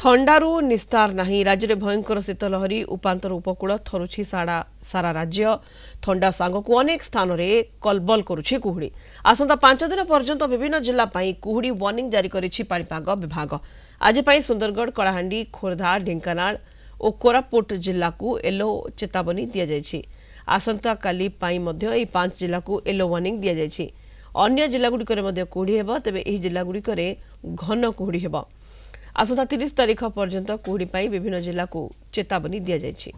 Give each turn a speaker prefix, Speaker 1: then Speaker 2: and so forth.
Speaker 1: थंडारू निस्तार नहीं राज्य में भयंकर शीतलहरी उपांतर उपकूल थरुछि सारा राज्य थंडा सांगकु अनेक स्थान में कलबल करुछि कुहुड़ी आसंता 5 दिन पर्यंत विभिन्न जिला कुहुड़ी वार्निंग जारी करिछि पाणीपाग विभाग आज सुंदरगढ़ कलाहांडी खोर्धा ढेंकानाल और कोरापुट जिला को येलो चेतावनी दि जाइछि आसंता काली पाई मध्य एही 5 जिला को येलो वार्निंग दि जाइछि अन्य जिलागुड़िक कुहुड़ी हेब तेबे एही जिलागुड़िक घन कुहुड़ी हेब आसंता 30 तारीख पर्यंत कुहुड़ी विभिन्न जिला को चेतावनी दि जाइछि।